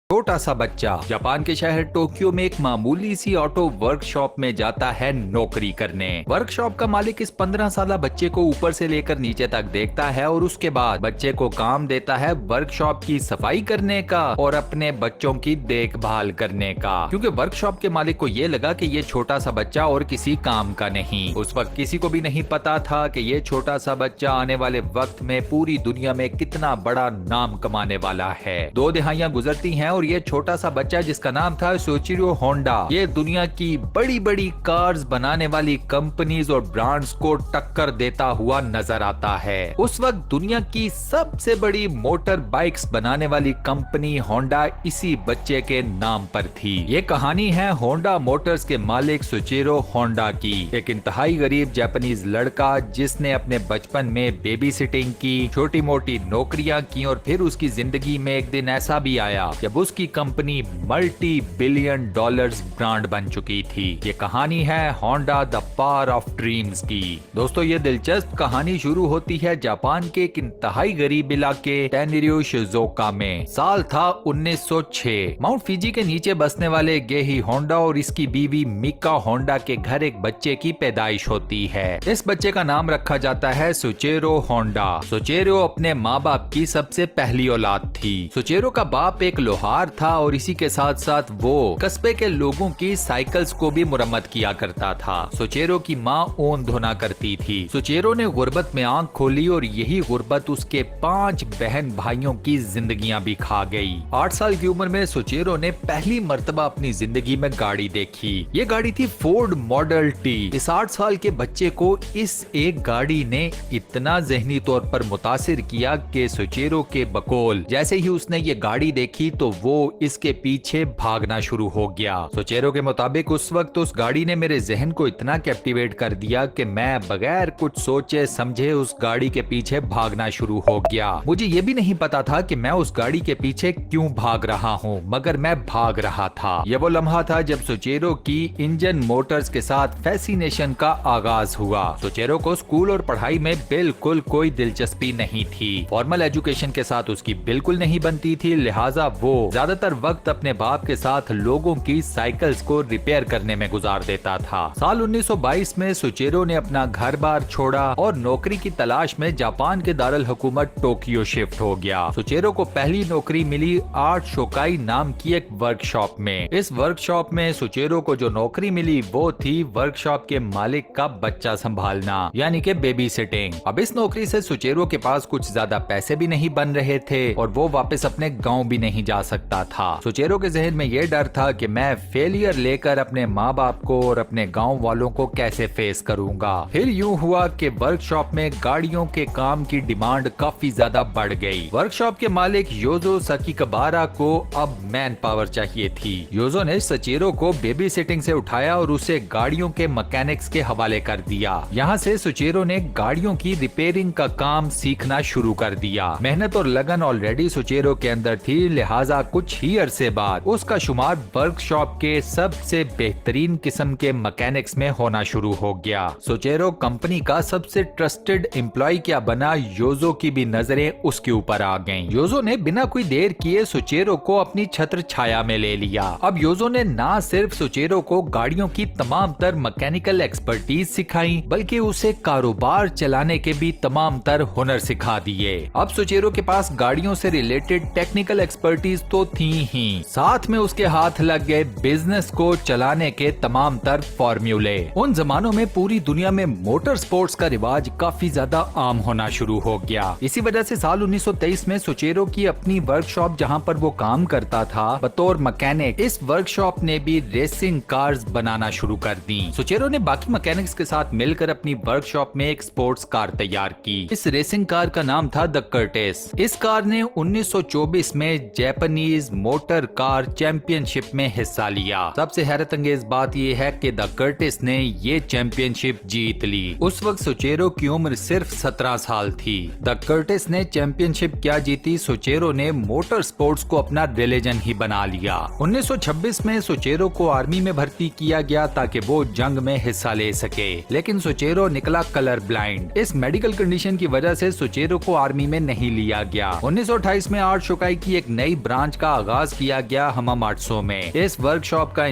छोटा सा बच्चा जापान के शहर टोक्यो में एक मामूली सी ऑटो वर्कशॉप में जाता है नौकरी करने। वर्कशॉप का मालिक इस 15 साला बच्चे को ऊपर से लेकर नीचे तक देखता है और उसके बाद बच्चे को काम देता है वर्कशॉप की सफाई करने का और अपने बच्चों की देखभाल करने का, क्योंकि वर्कशॉप के मालिक को ये लगा कि ये छोटा सा बच्चा और किसी काम का नहीं। उस वक्त किसी को भी नहीं पता था कि ये छोटा सा बच्चा आने वाले वक्त में पूरी दुनिया में कितना बड़ा नाम कमाने वाला है। 2 दिहाइयां गुजरती हैं और ये छोटा सा बच्चा जिसका नाम था सोचिरो होंडा, ये दुनिया की बड़ी बड़ी कार्स बनाने वाली कंपनीज और ब्रांड्स को टक्कर देता हुआ नजर आता है। उस वक्त दुनिया की सबसे बड़ी मोटर बाइक्स बनाने वाली कंपनी होंडा इसी बच्चे के नाम पर थी। ये कहानी है होंडा मोटर्स के मालिक सोचिरो होंडा की, एक इंतहाई गरीब जापानीज लड़का जिसने अपने बचपन में बेबी सिटिंग की, छोटी मोटी नौकरियां की और फिर उसकी जिंदगी में एक दिन ऐसा भी आया जब उसकी company multi billion dollars brand बन चुकी थी। ये कहानी है Honda the power of dreams की। दोस्तों, ये दिलचस्प कहानी शुरू होती है जापान के एक इंतहाई गरीब इलाके टेनरियो शिजुओका में। साल था 1906। माउंट फिजी के नीचे बसने वाले गेही होंडा और इसकी बीवी मिका होंडा के घर एक बच्चे की पैदाइश होती है। इस बच्चे का नाम रखा जाता है सोचेरो होंडा। सोचेरो अपने माँ बाप की सबसे पहली औलाद थी। सोचेरो का बाप एक लोहार था और इसी के साथ साथ वो कस्बे के लोगों की साइकिल्स को भी मुरम्मत किया करता था। सोचेरो की माँ ऊन धोना करती थी। सोचेरो ने गुर्बत में आंख खोली और यही गुर्बत उसके 5 बहन भाइयों की जिंदगियां भी खा गई। 8 साल की उम्र में सोचेरो ने पहली मर्तबा अपनी जिंदगी में गाड़ी देखी। ये गाड़ी थी फोर्ड मॉडल टी। इस 8 साल के बच्चे को इस एक गाड़ी ने इतना जहनी तौर पर मुतासिर किया कि सोचेरो के बकौल जैसे ही उसने ये गाड़ी देखी तो वो इसके पीछे भागना शुरू हो गया। सोचेरो के मुताबिक उस वक्त उस गाड़ी ने मेरे जहन को इतना कैप्टिवेट कर दिया कि मैं बगैर कुछ सोचे समझे उस गाड़ी के पीछे भागना शुरू हो गया। मुझे ये भी नहीं पता था कि मैं उस गाड़ी के पीछे क्यों भाग रहा हूँ, मगर मैं भाग रहा था। ये वो लम्हा था जब सोचेरो की इंजन मोटर्स के साथ फैसिनेशन का आगाज हुआ। सोचेरो को स्कूल और पढ़ाई में बिल्कुल कोई दिलचस्पी नहीं थी। फॉर्मल एजुकेशन के साथ उसकी बिल्कुल नहीं बनती थी, लिहाजा वो ज्यादातर वक्त अपने बाप के साथ लोगों की साइकिल्स को रिपेयर करने में गुजार देता था। साल 1922 में सोचेरो ने अपना घर बार छोड़ा और नौकरी की तलाश में जापान के दारुल हुकूमत टोक्यो शिफ्ट हो गया। सोचेरो को पहली नौकरी मिली आर्ट शोकाई नाम की एक वर्कशॉप में। इस वर्कशॉप में सोचेरो को जो नौकरी मिली वो थी वर्कशॉप के मालिक का बच्चा संभालना, यानी कि बेबी सिटिंग। अब इस नौकरी से सोचेरो के पास कुछ ज्यादा पैसे भी नहीं बन रहे थे और वो वापस अपने गाँव भी नहीं जा सकता था। सोचेरो के जहन में यह डर था कि मैं फेलियर लेकर अपने माँ बाप को और अपने गांव वालों को कैसे फेस करूंगा। फिर यूं हुआ कि वर्कशॉप में गाड़ियों के काम की डिमांड काफी ज्यादा बढ़ गई। वर्कशॉप के मालिक योजो सकीकबारा को अब मैन पावर चाहिए थी। योजो ने सोचेरो को बेबी सिटिंग से उठाया और उसे गाड़ियों के मैकेनिक्स के हवाले कर दिया। यहाँ से सोचेरो ने गाड़ियों की रिपेयरिंग का काम सीखना शुरू कर दिया। मेहनत और लगन ऑलरेडी सोचेरो के अंदर थी, लिहाजा कुछ ही अरसे बाद उसका शुमार वर्कशॉप के सबसे बेहतरीन किस्म के मैकेनिक्स में होना शुरू हो गया। सोचेरो कंपनी का सबसे ट्रस्टेड एम्प्लॉय क्या बना, योजो की भी नजरें उसके ऊपर आ गईं। योजो ने बिना कोई देर किए सोचेरो को अपनी छत्र छाया में ले लिया। अब योजो ने ना सिर्फ सोचेरो को गाड़ियों की तमाम तर मैकेनिकल एक्सपर्टीज सिखाई, बल्कि उसे कारोबार चलाने के भी तमाम तर हुनर सिखा दिए। अब सोचेरो के पास गाड़ियों से रिलेटेड टेक्निकल एक्सपर्टीज तो थी ही, साथ में उसके हाथ लग गए बिजनेस को चलाने के तमाम तर फॉर्मूले। उन जमानों में पूरी दुनिया में मोटर स्पोर्ट्स का रिवाज काफी ज्यादा आम होना शुरू हो गया। इसी वजह से साल 1923 में सोचेरो की अपनी वर्कशॉप जहां पर वो काम करता था बतौर मैकेनिक, इस वर्कशॉप ने भी रेसिंग कार्स बनाना शुरू कर दी। सोचेरो ने बाकी मैकेनिक्स के साथ मिलकर अपनी वर्कशॉप में एक स्पोर्ट्स कार तैयार की। इस रेसिंग कार का नाम था द कर्टिस। इस कार ने 1924 में जापानीज मोटर कार चैंपियनशिप में हिस्सा लिया। सबसे हैरत अंगेज बात यह है कि द कर्टिस ने ये चैंपियनशिप जीत ली। उस वक्त सोचेरो की उम्र सिर्फ 17 साल थी। द कर्टिस ने चैंपियनशिप क्या जीती, सोचेरो ने मोटर स्पोर्ट्स को अपना रिलीजन ही बना लिया। 1926 में सोचेरो को आर्मी में भर्ती किया गया ताकि वो जंग में हिस्सा ले सके, लेकिन सोचेरो निकला कलर ब्लाइंड। इस मेडिकल कंडीशन की वजह से सोचेरो को आर्मी में नहीं लिया गया। 1928 में आर्ट शोकाई की एक नई ब्रांच का आगाज किया गया हमामाट्सु में। इस वर्कशॉप का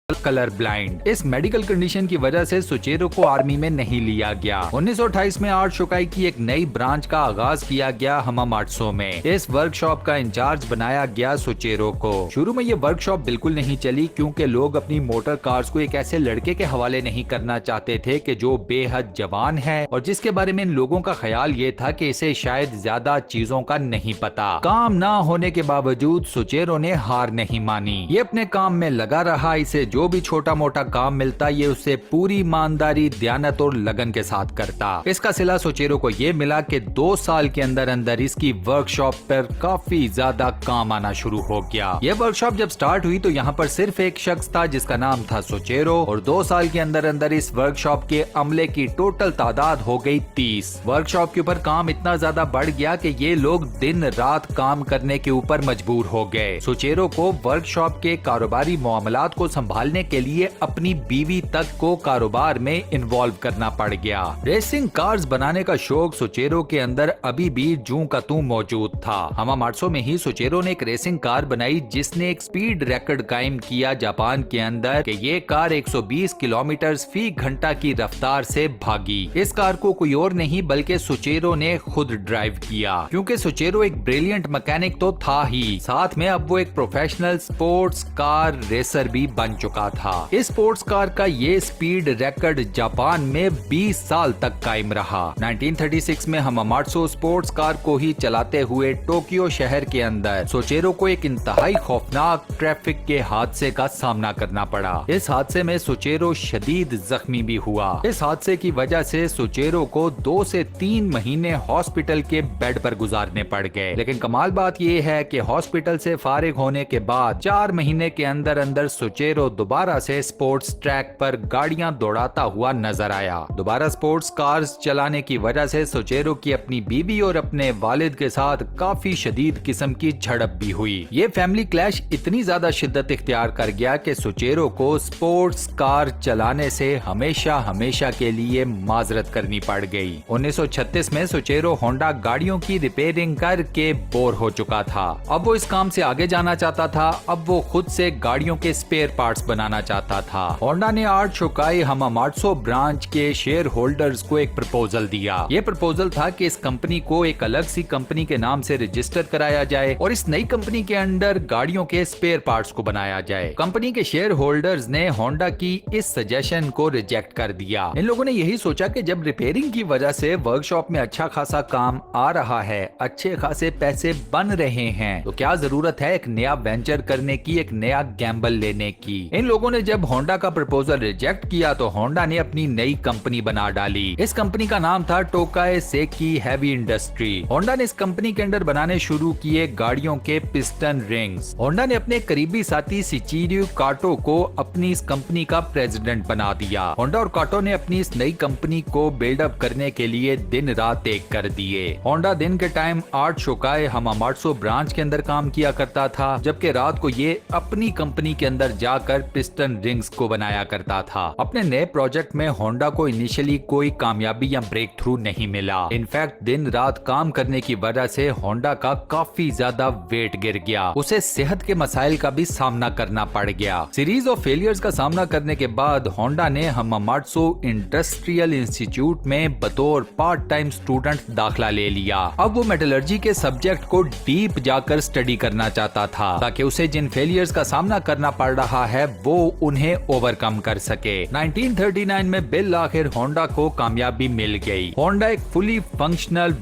कलर ब्लाइंड। इस मेडिकल कंडीशन की वजह से सुचेरो को आर्मी में नहीं लिया गया। 1928 में आर्ट शोकाई की एक नई ब्रांच का आगाज किया गया हमामाट्सु में। इस वर्कशॉप का इंचार्ज बनाया गया सुचेरो को। शुरू में ये वर्कशॉप बिल्कुल नहीं चली क्योंकि लोग अपनी मोटर कार्स को एक ऐसे लड़के के हवाले नहीं करना चाहते थे कि जो बेहद जवान है और जिसके बारे में इन लोगों का ख्याल ये था कि इसे शायद ज्यादा चीजों का नहीं पता। काम ना होने के बावजूद सुचेरो ने हार नहीं मानी। ये अपने काम में लगा रहा। इसे जो भी छोटा मोटा काम मिलता ये उसे पूरी ईमानदारी, दयानत और लगन के साथ करता। इसका सिला सुचेरो को ये मिला कि 2 साल के अंदर अंदर इसकी वर्कशॉप पर काफी ज्यादा काम आना शुरू हो गया। ये वर्कशॉप जब स्टार्ट हुई तो यहाँ पर सिर्फ एक शख्स था जिसका नाम था सुचेरो और 2 साल के अंदर अंदर इस वर्कशॉप के अमले की टोटल तादाद हो गई 30। वर्कशॉप के ऊपर काम इतना ज्यादा बढ़ गया कि ये लोग दिन रात काम करने के ऊपर मजबूर हो गए। सुचेरो को वर्कशॉप के कारोबारी मामलात को संभालने के लिए अपनी बीवी तक को कारोबार में इन्वॉल्व करना पड़ गया। रेसिंग कार्स बनाने का शौक सुचेरो के अंदर अभी भी जूं का तू मौजूद था। हमामाट्सु में ही सुचेरो ने एक रेसिंग कार बनाई जिसने एक स्पीड रिकॉर्ड कायम किया जापान के अंदर कि ये कार 120 किलोमीटर फी घंटा की रफ्तार से भागी। इस कार को कोई और नहीं बल्कि सुचेरो ने खुद ड्राइव किया। क्योंकि सुचेरो एक ब्रिलियंट मैकेनिक तो था ही, साथ में अब वो एक प्रोफेशनल स्पोर्ट्स कार रेसर भी बन चुका था। इस स्पोर्ट्स कार का ये स्पीड रिकॉर्ड जापान में 20 साल तक कायम रहा। 1936 में हमामाट्सु स्पोर्ट्स कार को ही चलाते हुए टोक्यो शहर के अंदर सुचेरो को एक इंतहाई खौफनाक ट्रैफिक के हादसे का सामना करना पड़ा। इस हादसे में सुचेरो शदीद जख्मी भी हुआ। इस हादसे की वजह से सुचेरो को 2 से 3 महीने हॉस्पिटल के बेड पर गुजारने पड़ गए। लेकिन कमाल बात यह है कि हॉस्पिटल से फारिग होने के बाद 4 महीने के अंदर अंदर सुचेरो दोबारा से स्पोर्ट्स ट्रैक पर गाड़ियां दौड़ाता हुआ नजर आया। दोबारा स्पोर्ट्स कार्स चलाने की वजह से सुचेरो की अपनी बीवी और अपने वालिद के साथ काफी शदीद किस्म की झड़प भी हुई। ये फैमिली क्लैश इतनी ज्यादा शिद्दत इख्तियार कर गया कि सुचेरो को स्पोर्ट्स कार चलाने से हमेशा हमेशा के लिए माजरत करनी पड़ गई। 1936 में सुचेरो होंडा गाड़ियों की रिपेयरिंग करके बोर हो चुका था। अब वो इस काम से आगे जाना चाहता था। अब वो खुद से गाड़ियों के स्पेयर पार्ट्स बनाना चाहता था। होंडा ने आर्ट शोकाई हमामाट्सु ब्रांच के शेयर होल्डर्स को एक प्रपोजल दिया। ये प्रपोजल था कि इस कंपनी को एक अलग सी कंपनी के नाम से रजिस्टर कराया जाए और इस नई कंपनी के अंडर गाड़ियों के स्पेयर पार्ट्स को बनाया जाए। कंपनी के शेयर होल्डर्स ने होंडा की इस सजेशन को रिजेक्ट कर दिया। इन लोगों ने यही सोचा कि जब रिपेयरिंग की वजह से वर्कशॉप में अच्छा खासा काम आ रहा है, अच्छे खासे पैसे बन रहे हैं, तो क्या जरूरत है एक नया वेंचर करने की, एक नया गैम्बल लेने की। इन लोगों ने जब होंडा का प्रपोजल रिजेक्ट किया तो होंडा ने अपनी नई कंपनी बना डाली। इस कंपनी का नाम था टोकाई सेकी हैवी इंडस्ट्री। होंडा ने इस कंपनी के अंदर बनाने शुरू किए गाड़ियों के पिस्टन रिंग्स। होंडा ने अपने करीबी साथी शिचिरू काटो को अपनी इस कंपनी का प्रेसिडेंट बना दिया। होंडा और काटो ने अपनी इस नई कंपनी को बिल्डअप करने के लिए दिन रात एक कर दिए। होंडा दिन के टाइम आर्ट शोकाई हमामाट्सु ब्रांच के अंदर काम किया करता था, जबकि रात को ये अपनी कंपनी के अंदर जाकर पिस्टन रिंग्स को बनाया करता था। अपने नए प्रोजेक्ट में होंडा को इनिशियली कोई कामयाबी या ब्रेक थ्रू नहीं मिला। इनफैक्ट दिन रात काम करने की वजह से होंडा का काफी ज्यादा वेट गिर गया। उसे सेहत के मसाइल का भी सामना करना पड़ गया। सीरीज ऑफ फेलियर्स का सामना करने के बाद होंडा ने हमामाट्सु इंडस्ट्रियल इंस्टीट्यूट में बतौर पार्ट टाइम स्टूडेंट दाखिला ले लिया। अब वो मेटलर्जी के सब्जेक्ट को डीप जाकर स्टडी करना चाहता था ताकि उसे जिन फेलियर्स का सामना करना पड़ रहा है वो उन्हें ओवरकम कर सके। 1939 में बिल आखिर होंडा को कामयाबी मिल गई। होंडा एक फुली फंक्शनल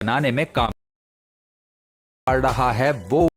बनाने में काम कर रहा है। वो